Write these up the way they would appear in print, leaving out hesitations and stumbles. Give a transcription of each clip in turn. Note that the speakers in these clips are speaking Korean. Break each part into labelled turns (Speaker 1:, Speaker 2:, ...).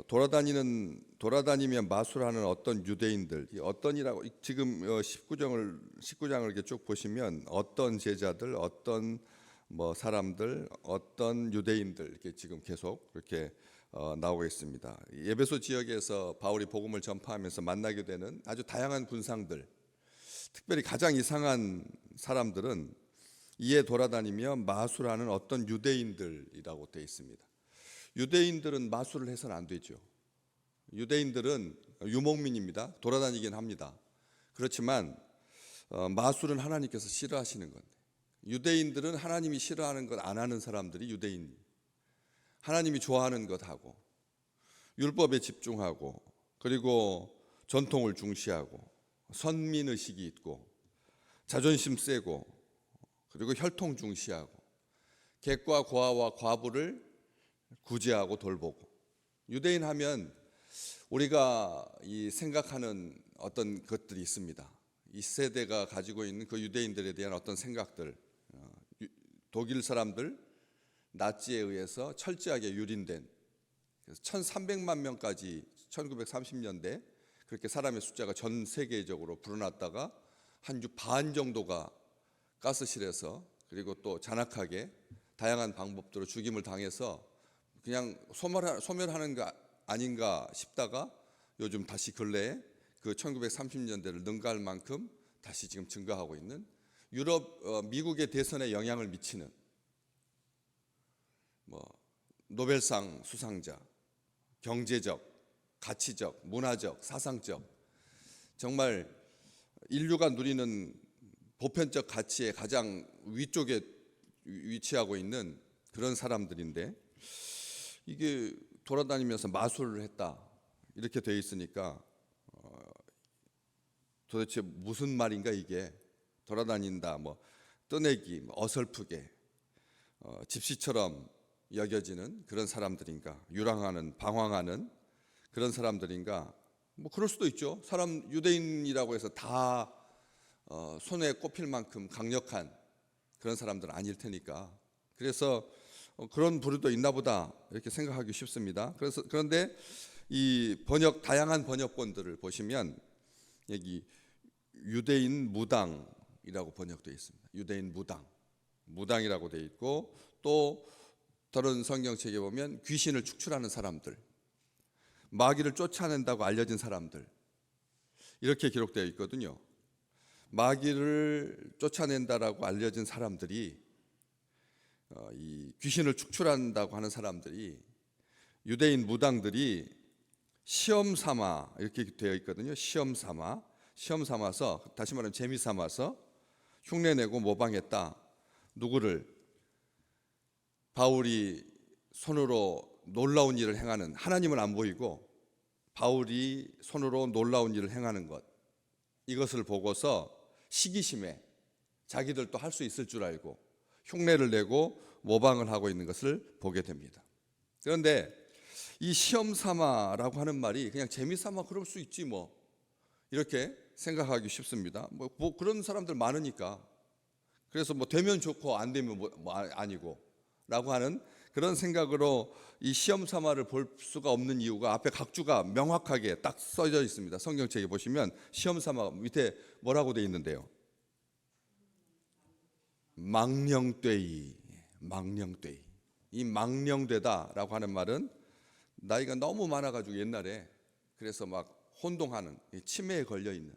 Speaker 1: 돌아다니며 마술하는 어떤 유대인들, 이 어떤이라고 지금 19장을 이렇게 쭉 보시면 어떤 제자들, 어떤 뭐 사람들, 어떤 유대인들 이렇게 지금 계속 이렇게 나오고 있습니다. 에베소 지역에서 바울이 복음을 전파하면서 만나게 되는 아주 다양한 군상들, 특별히 가장 이상한 사람들은 이에 돌아다니며 마술하는 어떤 유대인들이라고 되어 있습니다. 유대인들은 마술을 해서는 안 되죠. 유대인들은 유목민입니다. 돌아다니긴 합니다. 그렇지만 마술은 하나님께서 싫어하시는 건데, 유대인들은 하나님이 싫어하는 것 안 하는 사람들이 유대인. 하나님이 좋아하는 것 하고 율법에 집중하고 그리고 전통을 중시하고 선민의식이 있고 자존심 세고 그리고 혈통 중시하고 객과 고아와 과부를 구제하고 돌보고, 유대인 하면 우리가 이 생각하는 어떤 것들이 있습니다. 이 세대가 가지고 있는 그 유대인들에 대한 어떤 생각들, 독일 사람들 나치에 의해서 철저하게 유린된 1300만 명까지 1930년대 그렇게 사람의 숫자가 전 세계적으로 불어났다가 한 주 반 정도가 가스실에서 그리고 또 잔악하게 다양한 방법으로 죽임을 당해서 그냥 소멸하는 거 아닌가 싶다가 요즘 다시 근래에 그 1930년대를 능가할 만큼 다시 지금 증가하고 있는 유럽, 미국의 대선에 영향을 미치는 노벨상 수상자, 경제적, 가치적, 문화적, 사상적, 정말 인류가 누리는 보편적 가치의 가장 위쪽에 위치하고 있는 그런 사람들인데, 이게 돌아다니면서 마술을 했다 이렇게 되어 있으니까 도대체 무슨 말인가 이게. 돌아다닌다, 떠내기, 어설프게 집시처럼 여겨지는 그런 사람들인가, 유랑하는, 방황하는 그런 사람들인가. 그럴 수도 있죠. 사람 유대인이라고 해서 다 손에 꼽힐 만큼 강력한 그런 사람들은 아닐 테니까. 그래서 그런 부류도 있나 보다 이렇게 생각하기 쉽습니다. 그런데 이 다양한 번역본들을 보시면 여기 유대인 무당이라고 번역되어 있습니다. 유대인 무당이라고 되어 있고, 또 다른 성경책에 보면 귀신을 축출하는 사람들, 마귀를 쫓아낸다고 알려진 사람들, 이렇게 기록되어 있거든요. 마귀를 쫓아낸다라고 알려진 사람들이, 이 귀신을 축출한다고 하는 사람들이, 유대인 무당들이 시험 삼아 이렇게 되어 있거든요. 시험 삼아서, 다시 말하면 재미 삼아서 흉내내고 모방했다. 누구를? 바울이 손으로 놀라운 일을 행하는, 하나님은 안 보이고 바울이 손으로 놀라운 일을 행하는 것, 이것을 보고서 시기심에 자기들도 할 수 있을 줄 알고 흉내를 내고 모방을 하고 있는 것을 보게 됩니다. 그런데 이 시험 삼아라고 하는 말이 그냥 재미 삼아 그럴 수 있지 이렇게 생각하기 쉽습니다. 그런 사람들 많으니까. 그래서 되면 좋고 안 되면 아니고 라고 하는 그런 생각으로 이 시험 삼아를 볼 수가 없는 이유가 앞에 각주가 명확하게 딱 써져 있습니다. 성경책에 보시면 시험 삼아 밑에 뭐라고 되어 있는데요? 망령되이. 이 망령되다라고 하는 말은 나이가 너무 많아가지고 옛날에 그래서 혼동하는, 치매에 걸려 있는,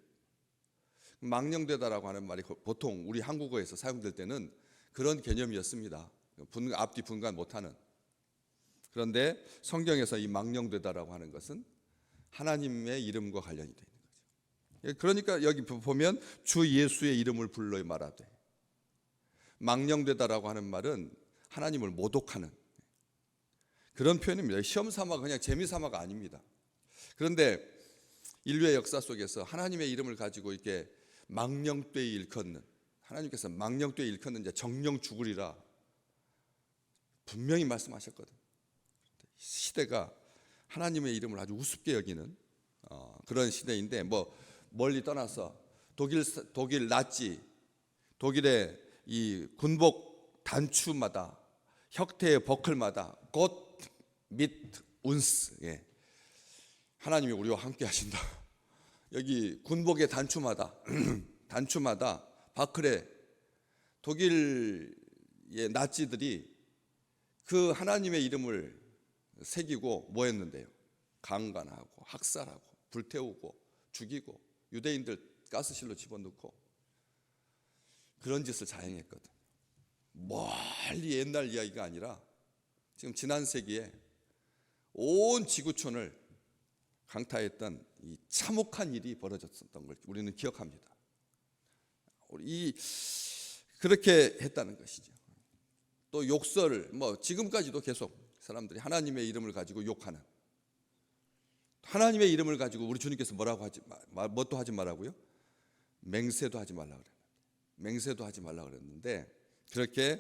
Speaker 1: 망령되다라고 하는 말이 보통 우리 한국어에서 사용될 때는 그런 개념이었습니다. 앞뒤 분간 못하는. 그런데 성경에서 이 망령되다라고 하는 것은 하나님의 이름과 관련이 되어 있는 거죠. 그러니까 여기 보면 주 예수의 이름을 불러 말하되, 망령되다라고 하는 말은 하나님을 모독하는 그런 표현입니다. 시험 삼아 그냥 재미 삼아가 아닙니다. 그런데 인류의 역사 속에서 하나님의 이름을 가지고 이렇게 망령되이 일컫는, 하나님께서 망령되이 일컫는 자 정령 죽으리라 분명히 말씀하셨거든. 시대가 하나님의 이름을 아주 우습게 여기는 그런 시대인데, 멀리 떠나서 독일 나치, 독일의 이 군복 단추마다, 혁태의 버클마다 곧 및 운스, 하나님이 우리와 함께 하신다. 여기 군복의 단추마다 단추마다 바크레 독일의 나치들이 그 하나님의 이름을 새기고 뭐 했는데요? 강간하고 학살하고 불태우고 죽이고 유대인들 가스실로 집어넣고 그런 짓을 자행했거든. 멀리 옛날 이야기가 아니라 지금 지난 세기에 온 지구촌을 강타했던 이 참혹한 일이 벌어졌었던 걸 우리는 기억합니다. 그렇게 했다는 것이죠. 또 욕설을 지금까지도 계속 사람들이 하나님의 이름을 가지고 욕하는, 하나님의 이름을 가지고 우리 주님께서 뭣도 하지 말라고요? 맹세도 하지 말라 그랬는데, 맹세도 하지 말라 그랬는데 그렇게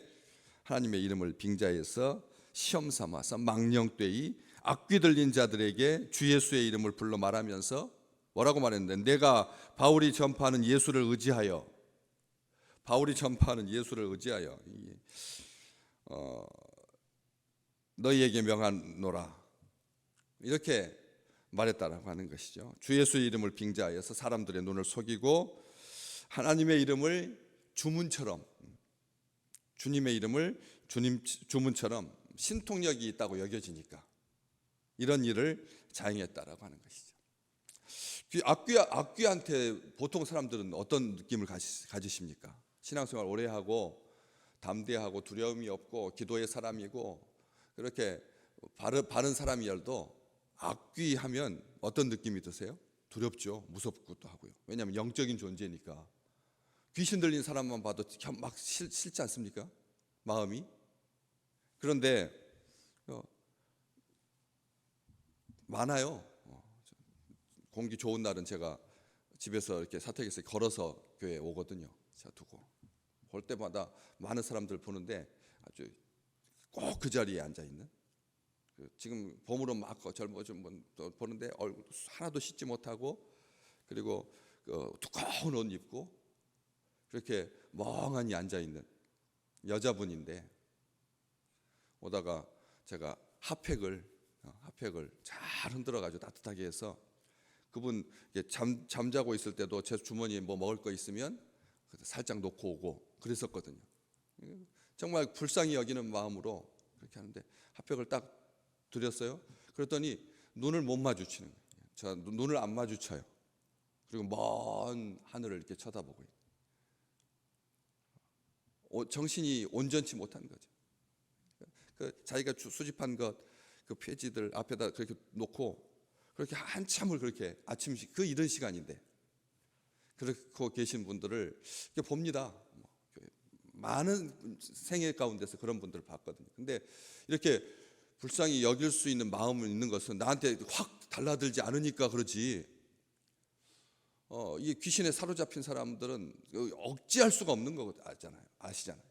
Speaker 1: 하나님의 이름을 빙자해서 시험 삼아서 망령되이 악귀 들린 자들에게 주 예수의 이름을 불러 말하면서 뭐라고 말했는데, 내가 바울이 전파하는 예수를 의지하여 너희에게 명하노라, 이렇게 말했다라고 하는 것이죠. 주 예수의 이름을 빙자하여서 사람들의 눈을 속이고 하나님의 이름을 주문처럼, 주님의 이름을 주문처럼 신통력이 있다고 여겨지니까 이런 일을 자행했다라고 하는 것이죠. 악귀한테 보통 사람들은 어떤 느낌을 가지십니까? 신앙생활 오래 하고 담대하고 두려움이 없고 기도의 사람이고 그렇게 바른 사람이어도 악귀하면 어떤 느낌이 드세요? 두렵죠. 무섭기도 하고요. 왜냐하면 영적인 존재니까. 귀신 들린 사람만 봐도 막 싫지 않습니까? 마음이. 그런데 많아요. 공기 좋은 날은 제가 집에서 이렇게 사택에서 걸어서 교회에 오거든요. 차 두고 볼 때마다 많은 사람들 보는데 아주 꼭 그 자리에 앉아 있는. 지금 봄으로 막 젊어진 보는데 얼굴 하나도 씻지 못하고, 그리고 두꺼운 옷 입고 그렇게 멍하니 앉아 있는 여자분인데, 오다가 제가 핫팩을 잘 흔들어 가지고 따뜻하게 해서 그분 잠자고 있을 때도 제 주머니에 뭐 먹을 거 있으면 살짝 놓고 오고 그랬었거든요. 정말 불쌍히 여기는 마음으로 그렇게 하는데 핫팩을 딱 드렸어요. 그랬더니 눈을 못 마주치는 거예요. 저 눈을 안 마주쳐요. 그리고 먼 하늘을 이렇게 쳐다보고 정신이 온전치 못한 거죠. 자기가 수집한 그 폐지들 앞에다 그렇게 놓고 그렇게 한참을 그렇게 아침식 이런 시간인데 그렇게 계신 분들을 봅니다. 많은 생애 가운데서 그런 분들을 봤거든요. 근데 이렇게 불쌍히 여길 수 있는 마음이 있는 것은 나한테 확 달라들지 않으니까 그러지. 이 귀신에 사로잡힌 사람들은 억지할 수가 없는 거 아시잖아요.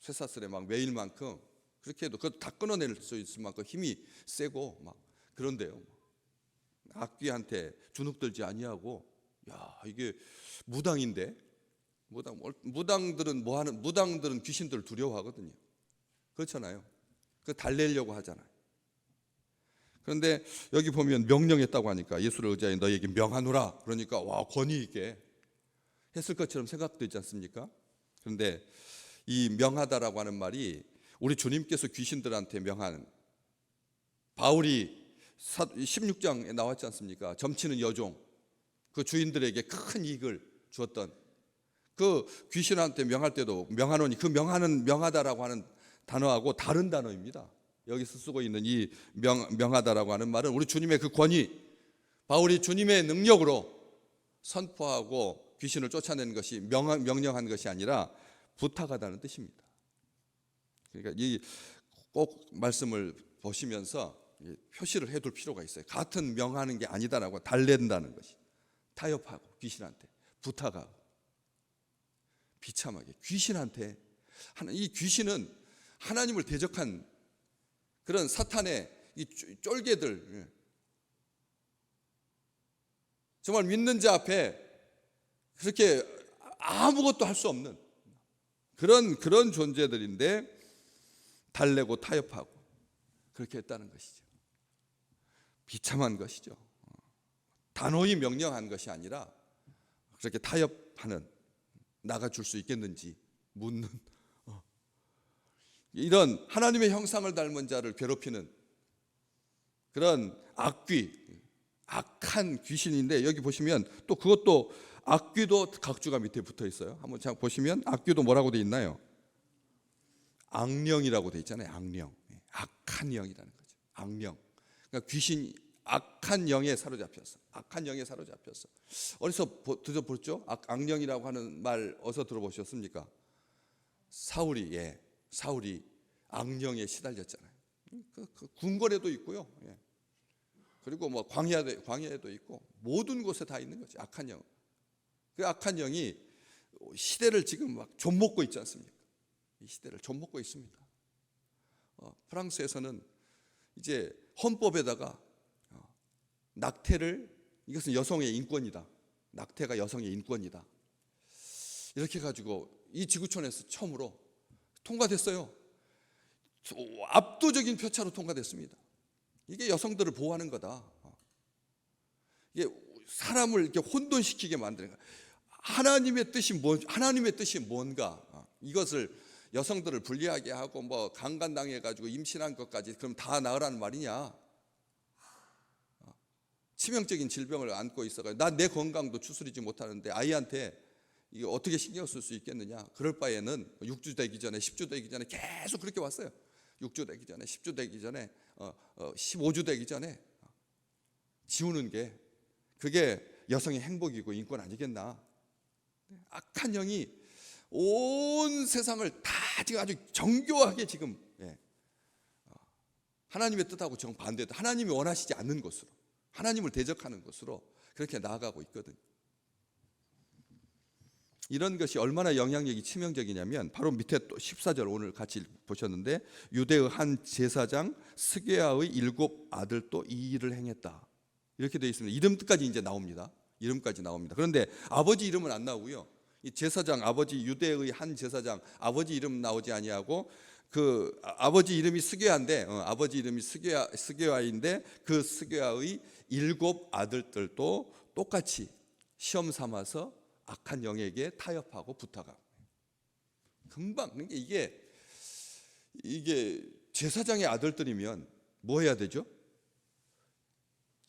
Speaker 1: 쇠사슬에 막 매일만큼 그렇게 해도 그것도 다 끊어낼 수 있을 만큼 힘이 세고 막 그런데요. 악귀한테 주눅들지 아니하고, 야, 이게 무당인데, 무당들은 귀신들을 두려워하거든요. 그렇잖아요. 그 달래려고 하잖아요. 그런데 여기 보면 명령했다고 하니까 예수를 의지하여 너희에게 명하노라. 그러니까 와, 권위 있게 했을 것처럼 생각되지 않습니까? 그런데 이 명하다라고 하는 말이 우리 주님께서 귀신들한테 명한, 바울이 16장에 나왔지 않습니까? 점치는 여종, 그 주인들에게 큰 이익을 주었던 그 귀신한테 명할 때도 명하노니, 그 명하다라고 하는 단어하고 다른 단어입니다. 여기서 쓰고 있는 이 명하다라고 하는 말은 우리 주님의 그 권위, 바울이 주님의 능력으로 선포하고 귀신을 쫓아내는 것이 명령한 것이 아니라 부탁하다는 뜻입니다. 그러니까 이 꼭 말씀을 보시면서 표시를 해둘 필요가 있어요. 같은 명하는 게 아니다라고, 달랜다는 것이, 타협하고 귀신한테 부탁하고 비참하게 귀신한테 이 귀신은 하나님을 대적한 그런 사탄의 이 쫄개들, 정말 믿는 자 앞에 그렇게 아무것도 할 수 없는 그런 존재들인데 달래고 타협하고 그렇게 했다는 것이죠. 비참한 것이죠. 단호히 명령한 것이 아니라 그렇게 타협하는, 나가줄 수 있겠는지 묻는, 이런 하나님의 형상을 닮은 자를 괴롭히는 그런 악한 귀신인데, 여기 보시면 또 그것도 악귀도 각주가 밑에 붙어 있어요. 한번 자 보시면 악귀도 뭐라고 돼 있나요? 악령이라고 돼 있잖아요. 악령, 악한 영이라는 거죠. 악령. 그러니까 귀신이 악한 영에 사로잡혔어. 악한 영에 사로잡혔어. 어디서 들어보셨죠? 악령이라고 하는 말 어디서 들어보셨습니까? 사울이 악령에 시달렸잖아요. 그 궁궐에도 있고요. 그리고 뭐 광야에도 있고 모든 곳에 다 있는 거죠. 악한 영. 그 악한 영이 시대를 지금 막 좀먹고 있지 않습니까? 이 시대를 좀먹고 있습니다. 프랑스에서는 이제 헌법에다가 낙태를, 이것은 여성의 인권이다. 낙태가 여성의 인권이다. 이렇게 가지고 이 지구촌에서 처음으로 통과됐어요. 압도적인 표차로 통과됐습니다. 이게 여성들을 보호하는 거다. 이게 사람을 이렇게 혼돈시키게 만드는 거야. 하나님의 뜻이 뭔가, 이것을 여성들을 불리하게 하고 뭐 강간당해 가지고 임신한 것까지 그럼 다 나으라는 말이냐? 치명적인 질병을 안고 있어가지고 나 내 건강도 추스리지 못하는데 아이한테 이게 어떻게 신경 쓸 수 있겠느냐? 그럴 바에는 6주 되기 전에 10주 되기 전에 계속 그렇게 왔어요. 6주 되기 전에 10주 되기 전에 15주 되기 전에 지우는 게 그게 여성의 행복이고 인권 아니겠나? 악한 영이 온 세상을 다 지금 아주 정교하게 지금 하나님의 뜻하고 정반대다. 하나님이 원하시지 않는 것으로, 하나님을 대적하는 것으로 그렇게 나아가고 있거든요. 이런 것이 얼마나 영향력이 치명적이냐면 바로 밑에 또 14절 오늘 같이 보셨는데, 유대의 한 제사장 스게아의 7 아들도 이 일을 행했다. 이렇게 되어 있습니다. 이름까지 이제 나옵니다. 이름까지 나옵니다. 그런데 아버지 이름은 안 나오고요. 이 제사장 아버지, 유대의 한 제사장 아버지 이름 나오지 아니하고, 그 아버지 이름이 스게아인데 아버지 이름이 스게아인데 그 스게아의 7 아들들도 똑같이 시험 삼아서 악한 영에게 타협하고 부탁하고. 금방. 그러니까 이게 제사장의 아들들이면 뭐 해야 되죠?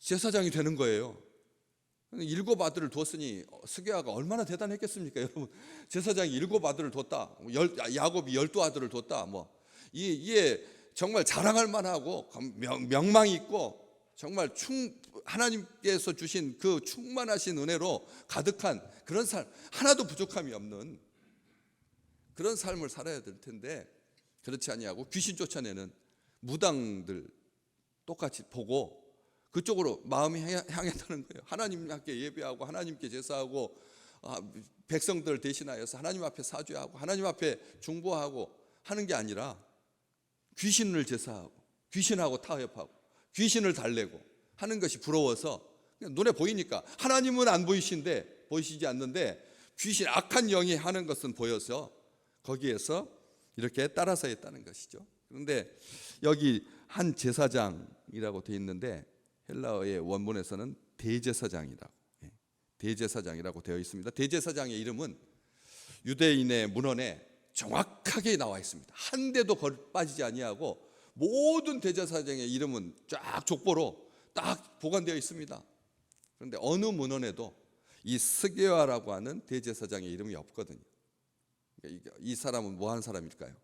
Speaker 1: 제사장이 되는 거예요. 7 아들을 뒀으니 스게아가 얼마나 대단했겠습니까, 여러분? 제사장이 7 아들을 뒀다. 야곱이 12 아들을 뒀다. 뭐 이게 정말 자랑할 만하고 명망이 있고 정말 하나님께서 주신 그 충만하신 은혜로 가득한 그런 삶, 하나도 부족함이 없는 그런 삶을 살아야 될 텐데 그렇지 아니하고 귀신 쫓아내는 무당들 똑같이 보고 그쪽으로 마음이 향했다는 거예요. 하나님께 예배하고 하나님께 제사하고 백성들 대신하여서 하나님 앞에 사죄하고 하나님 앞에 중보하고 하는 게 아니라 귀신을 제사하고 귀신하고 타협하고 귀신을 달래고 하는 것이 부러워서 그냥 눈에 보이니까, 하나님은 안 보이시지 않는데 귀신, 악한 영이 하는 것은 보여서 거기에서 이렇게 따라서 했다는 것이죠. 그런데 여기 한 제사장이라고 되어 있는데 헬라어의 원문에서는 대제사장이라고 되어 있습니다. 대제사장의 이름은 유대인의 문헌에 정확하게 나와 있습니다. 한 대도 빠지지 아니하고 모든 대제사장의 이름은 쫙 족보로 딱 보관되어 있습니다. 그런데 어느 문헌에도 이 스게아라고 하는 대제사장의 이름이 없거든요. 그러니까 이 사람은 뭐 하는 사람일까요?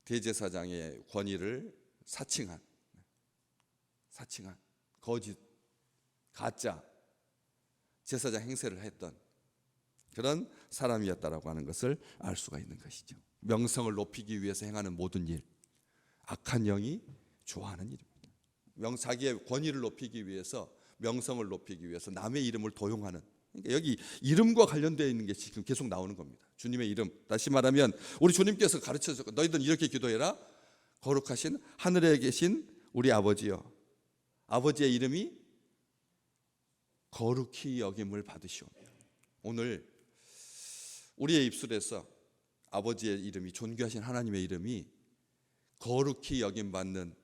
Speaker 1: 대제사장의 권위를 사칭한 거짓, 가짜 제사장 행세를 했던 그런 사람이었다라고 하는 것을 알 수가 있는 것이죠. 명성을 높이기 위해서 행하는 모든 일, 악한 영이 좋아하는 일입니다. 자기의 권위를 높이기 위해서, 명성을 높이기 위해서 남의 이름을 도용하는, 그러니까 여기 이름과 관련되어 있는 게 지금 계속 나오는 겁니다. 주님의 이름, 다시 말하면 우리 주님께서 가르쳐줬고 너희들은 이렇게 기도해라. 거룩하신 하늘에 계신 우리 아버지여, 아버지의 이름이 거룩히 여김을 받으시오며. 오늘 우리의 입술에서 아버지의 이름이, 존귀하신 하나님의 이름이 거룩히 여김받는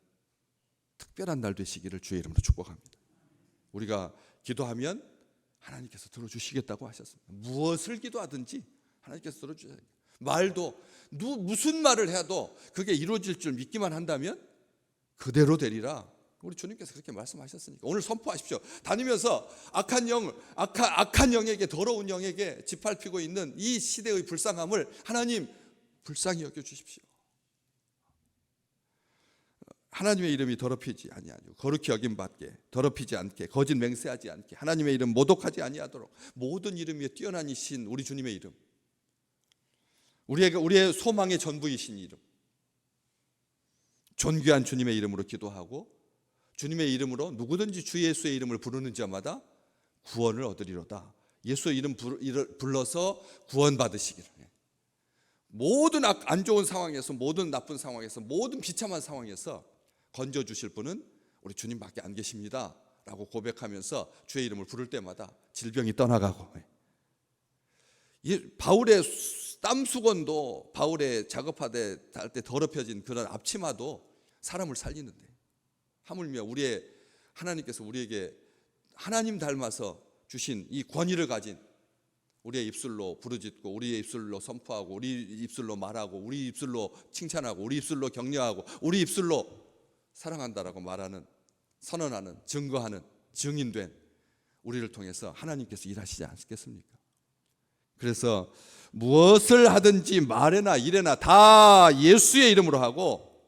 Speaker 1: 특별한 날 되시기를 주의 이름으로 축복합니다. 우리가 기도하면 하나님께서 들어주시겠다고 하셨습니다. 무엇을 기도하든지 하나님께서 들어주셔야 돼요. 말도 무슨 말을 해도 그게 이루어질 줄 믿기만 한다면 그대로 되리라. 우리 주님께서 그렇게 말씀하셨으니까 오늘 선포하십시오. 다니면서 악한 영에게, 더러운 영에게 짓밟히고 있는 이 시대의 불쌍함을 하나님 불쌍히 여겨 주십시오. 하나님의 이름이 더럽히지 아니하고 거룩히 여김 받게, 더럽히지 않게, 거짓 맹세하지 않게, 하나님의 이름 모독하지 아니하도록 모든 이름 위에 뛰어난 이신 우리 주님의 이름, 우리의 소망의 전부이신 이름, 존귀한 주님의 이름으로 기도하고 주님의 이름으로 누구든지 주 예수의 이름을 부르는 자마다 구원을 얻으리로다. 예수의 이름 불러서 구원 받으시기를. 모든 안 좋은 상황에서, 모든 나쁜 상황에서, 모든 비참한 상황에서 건져 주실 분은 우리 주님밖에 안 계십니다 라고 고백하면서 주의 이름을 부를 때마다 질병이 떠나가고, 바울의 땀수건도, 바울의 작업할 때 더럽혀진 그런 앞치마도 사람을 살리는데, 하물며 하나님께서 우리에게 하나님 닮아서 주신 이 권위를 가진 우리의 입술로 부르짖고, 우리의 입술로 선포하고, 우리 입술로 말하고, 우리 입술로 칭찬하고, 우리 입술로 격려하고, 우리 입술로 사랑한다라고 말하는, 선언하는, 증거하는, 증인된 우리를 통해서 하나님께서 일하시지 않겠습니까? 그래서 무엇을 하든지 말에나 일에나 다 예수의 이름으로 하고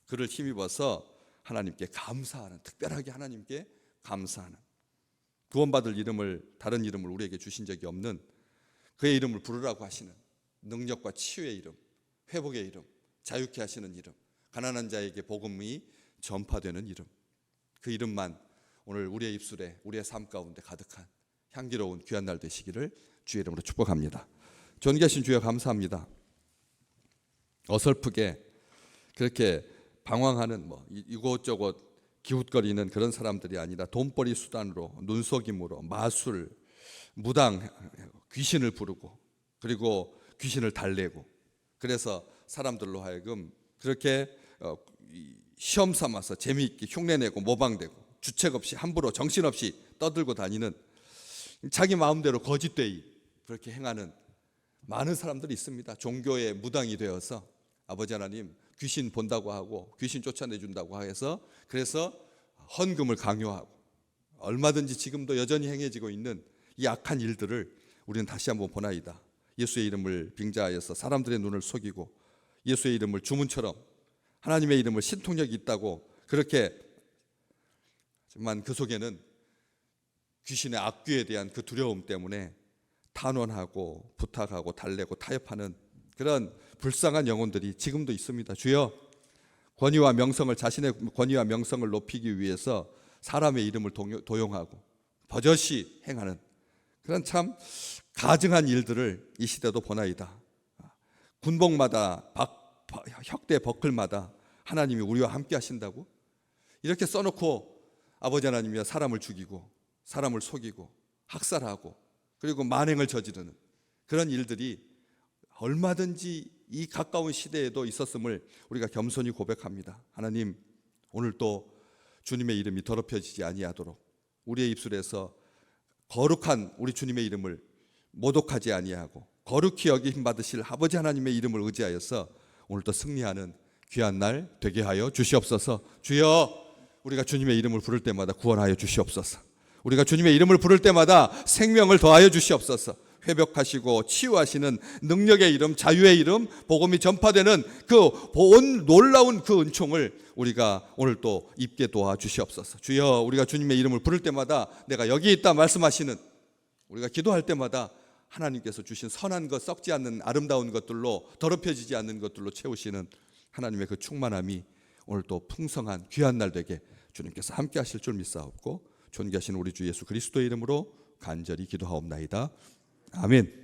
Speaker 1: 그를 힘입어서 하나님께 감사하는, 특별하게 하나님께 감사하는, 구원받을 이름을, 다른 이름을 우리에게 주신 적이 없는 그의 이름을 부르라고 하시는 능력과 치유의 이름, 회복의 이름, 자유케 하시는 이름, 가난한 자에게 복음이 전파되는 이름, 그 이름만 오늘 우리의 입술에, 우리의 삶 가운데 가득한 향기로운 귀한 날 되시기를 주의 이름으로 축복합니다. 존귀하신 주여 감사합니다. 어설프게 그렇게 방황하는 이곳저곳 기웃거리는 그런 사람들이 아니라 돈벌이 수단으로, 눈속임으로, 마술, 무당, 귀신을 부르고 그리고 귀신을 달래고, 그래서 사람들로 하여금 그렇게 시험 삼아서 재미있게 흉내내고 모방되고 주책 없이 함부로 정신없이 떠들고 다니는, 자기 마음대로 거짓되이 그렇게 행하는 많은 사람들이 있습니다. 종교의 무당이 되어서 아버지 하나님 귀신 본다고 하고 귀신 쫓아내준다고 해서 그래서 헌금을 강요하고, 얼마든지 지금도 여전히 행해지고 있는 이 악한 일들을 우리는 다시 한번 보나이다. 예수의 이름을 빙자하여서 사람들의 눈을 속이고 예수의 이름을 주문처럼, 하나님의 이름을 신통력이 있다고 그렇게, 하지만 그 속에는 귀신의 악귀에 대한 그 두려움 때문에 탄원하고 부탁하고 달래고 타협하는 그런 불쌍한 영혼들이 지금도 있습니다. 주여, 권위와 명성을, 자신의 권위와 명성을 높이기 위해서 사람의 이름을 도용하고 버젓이 행하는 그런 참 가증한 일들을 이 시대도 보나이다. 군복마다, 혁대 버클마다 하나님이 우리와 함께 하신다고 이렇게 써놓고 아버지 하나님이 사람을 죽이고 사람을 속이고 학살하고 그리고 만행을 저지르는 그런 일들이 얼마든지 이 가까운 시대에도 있었음을 우리가 겸손히 고백합니다. 하나님, 오늘 또 주님의 이름이 더럽혀지지 아니하도록 우리의 입술에서 거룩한 우리 주님의 이름을 모독하지 아니하고 거룩히 여김 받으실 아버지 하나님의 이름을 의지하여서 오늘도 승리하는 귀한 날 되게 하여 주시옵소서. 주여, 우리가 주님의 이름을 부를 때마다 구원하여 주시옵소서. 우리가 주님의 이름을 부를 때마다 생명을 더하여 주시옵소서. 회복하시고 치유하시는 능력의 이름, 자유의 이름, 복음이 전파되는 그 놀라운 그 은총을 우리가 오늘 또 입게 도와주시옵소서. 주여, 우리가 주님의 이름을 부를 때마다 내가 여기 있다 말씀하시는, 우리가 기도할 때마다 하나님께서 주신 선한 것, 썩지 않는 아름다운 것들로, 더럽혀지지 않는 것들로 채우시는 하나님의 그 충만함이 오늘 또 풍성한 귀한 날 되게 주님께서 함께 하실 줄 믿사옵고, 존귀하신 우리 주 예수 그리스도의 이름으로 간절히 기도하옵나이다. 아멘.